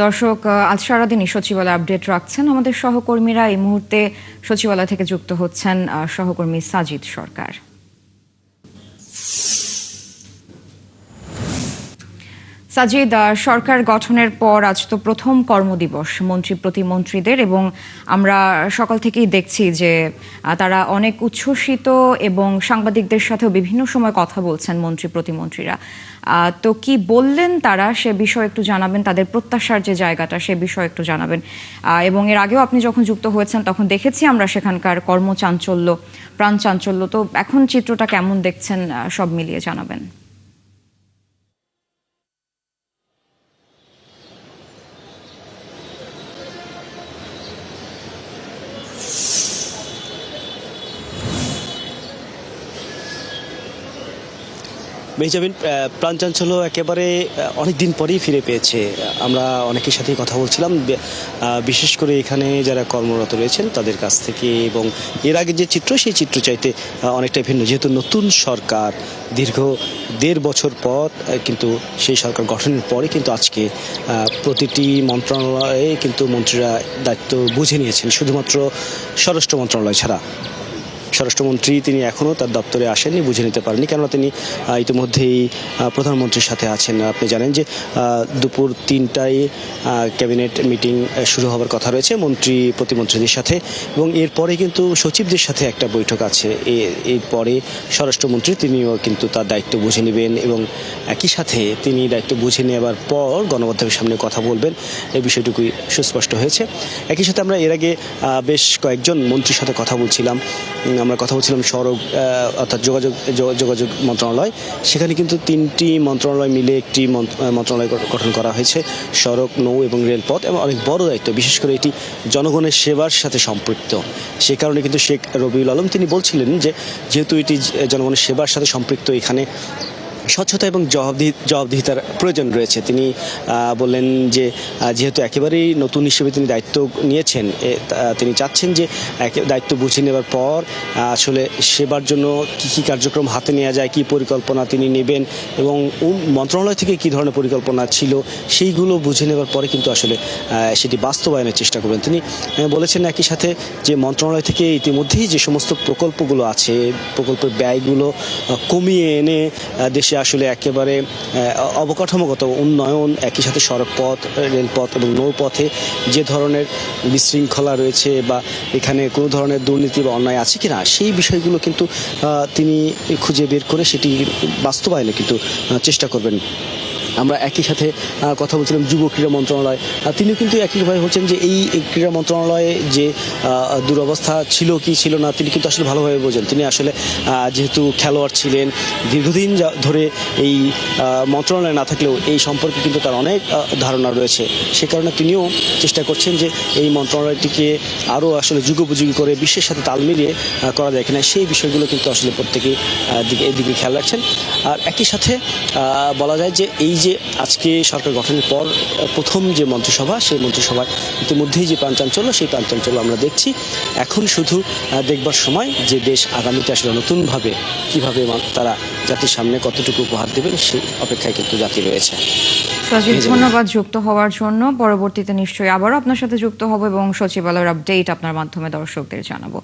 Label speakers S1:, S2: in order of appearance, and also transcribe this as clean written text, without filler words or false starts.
S1: দর্শক, আজ সারাদিনই সচিবালয় আপডেট রাখছেন আমাদের সহকর্মীরা। এই মুহূর্তে সচিবালয় থেকে যুক্ত হচ্ছেন সহকর্মী সাজিদ সরকার। সাজিদ, সরকার গঠনের পর আজ তো প্রথম কর্মদিবস মন্ত্রী প্রতিমন্ত্রীদের, এবং আমরা সকাল থেকেই দেখছি যে তারা অনেক উচ্ছ্বসিত এবং সাংবাদিকদের সাথেও বিভিন্ন সময় কথা বলছেন মন্ত্রী প্রতিমন্ত্রীরা। তো কি বললেন তারা, সে বিষয়ে একটু জানাবেন। তাদের প্রত্যাশার যে জায়গাটা, সে বিষয়ে একটু জানাবেন। এবং এর আগেও আপনি যখন যুক্ত হয়েছেন তখন দেখেছি আমরা সেখানকার কর্মচাঞ্চল্য, প্রাণ চাঞ্চল্য। তো এখন চিত্রটা কেমন দেখছেন, সব মিলিয়ে জানাবেন।
S2: মেহজাবিন, প্রাণচাঞ্চল্য একেবারে অনেক দিন পরেই ফিরে পেয়েছে। আমরা অনেকের সাথেই কথা বলছিলাম, বিশেষ করে এখানে যারা কর্মরত রয়েছেন তাদের কাছ থেকে, এবং এর আগে যে চিত্র সেই চিত্র চাইতে অনেকটাই ভিন্ন। যেহেতু নতুন সরকার দীর্ঘ 1.5 বছর পর কিন্তু সেই সরকার গঠনের পরে কিন্তু আজকে প্রতিটি মন্ত্রণালয়ে কিন্তু মন্ত্রীরা দায়িত্ব বুঝে নিয়েছেন, শুধুমাত্র স্বরাষ্ট্র মন্ত্রণালয় ছাড়া। স্বরাষ্ট্রমন্ত্রী তিনি এখনও তার দপ্তরে আসেননি, বুঝে নিতে পারেননি, কেননা তিনি ইতিমধ্যেই প্রধানমন্ত্রীর সাথে আছেন। আপনি জানেন যে দুপুর 3টায় ক্যাবিনেট মিটিং শুরু হওয়ার কথা রয়েছে মন্ত্রী প্রতিমন্ত্রীদের সাথে, এবং এরপরে কিন্তু সচিবদের সাথে একটা বৈঠক আছে। এরপরে স্বরাষ্ট্রমন্ত্রী তিনিও কিন্তু তার দায়িত্ব বুঝে নেবেন, এবং একই সাথে তিনি দায়িত্ব বুঝে নেওয়ার পর গণমাধ্যমের সামনে কথা বলবেন, এই বিষয়টুকুই সুস্পষ্ট হয়েছে। একই সাথে আমরা এর আগে বেশ কয়েকজন মন্ত্রীর সাথে কথা বলছিলাম। আমরা কথা বলছিলাম সড়ক অর্থাৎ যোগাযোগ মন্ত্রণালয়, সেখানে কিন্তু 3টি মন্ত্রণালয় মিলে একটি মন্ত্রণালয় গঠন করা হয়েছে, সড়ক, নৌ এবং রেলপথ, এবং অনেক বড় দায়িত্ব। বিশেষ করে এটি জনগণের সেবার সাথে সম্পৃক্ত। সে কারণে কিন্তু শেখ রবিউল আলম তিনি বলছিলেন যে যেহেতু এটি জনগণের সেবার সাথে সম্পৃক্ত, এখানে স্বচ্ছতা এবং জবাবদিহিতার প্রয়োজন রয়েছে। তিনি বললেন যে যেহেতু একেবারেই নতুন হিসেবে তিনি দায়িত্ব নিয়েছেন, তিনি চাচ্ছেন যে দায়িত্ব বুঝে নেওয়ার পর আসলে সেবার জন্য কী কার্যক্রম হাতে নেওয়া যায়, কী পরিকল্পনা তিনি নেবেন, এবং মন্ত্রণালয় থেকে কী ধরনের পরিকল্পনা ছিল সেইগুলো বুঝে নেওয়ার পরে কিন্তু আসলে সেটি বাস্তবায়নের চেষ্টা করবেন। তিনি বলেছেন একই সাথে যে মন্ত্রণালয় থেকে ইতিমধ্যেই যে সমস্ত প্রকল্পগুলো আছে, প্রকল্পের ব্যয়গুলো কমিয়ে এনে দেশে আসলে একেবারে অবকাঠামোগত উন্নয়ন, একই সাথে সড়কপথ, রেলপথ এবং নৌপথে যে ধরনের বিশৃঙ্খলা রয়েছে বা এখানে কোনো ধরনের দুর্নীতি বা অন্যায় আছে কিনা, সেই বিষয়গুলো কিন্তু তিনি খুঁজে বের করে সেটি বাস্তবায়নে কিন্তু চেষ্টা করবেন। আমরা একই সাথে কথা বলছিলাম যুব ক্রীড়া মন্ত্রণালয়, তিনিও কিন্তু একইভাবে হচ্ছেন যে এই ক্রীড়া মন্ত্রণালয়ে যে দুরবস্থা ছিল কি ছিল না তিনি কিন্তু আসলে ভালোভাবে বোঝেন। তিনি আসলে যেহেতু খেলোয়াড় ছিলেন, দীর্ঘদিন ধরে এই মন্ত্রণালয়ে না থাকলেও এই সম্পর্কে কিন্তু তার অনেক ধারণা রয়েছে। সে কারণে তিনিও চেষ্টা করছেন যে এই মন্ত্রণালয়টিকে আরও আসলে যুগোপযোগী করে বিশ্বের সাথে তাল মিলিয়ে করা যায় কিনা, সেই বিষয়গুলো কিন্তু আসলে প্রত্যেকেই এদিকে খেয়াল রাখছেন। আর একই সাথে বলা যায় যে এই যে আজকে সরকার গঠনের পর প্রথম যে মন্ত্রিসভা, সেই মন্ত্রিসভায় ইতিমধ্যেই যে প্রাণচাঞ্চল্য, সেই প্রাণচাঞ্চল্য আমরা দেখছি। এখন শুধু দেখবার সময় যে দেশ আগামীতে আসলে নতুনভাবে কীভাবে তারা জাতির সামনে কতটুকু উপহার দেবেন, সেই অপেক্ষায় কিন্তু জাতি রয়েছে।
S1: সাজিদ, ধন্যবাদ যুক্ত হওয়ার জন্য। পরবর্তীতে নিশ্চয়ই আবারও আপনার সাথে যুক্ত হব এবং সচিবালয়ের আপডেট আপনার মাধ্যমে দর্শকদের জানাবো।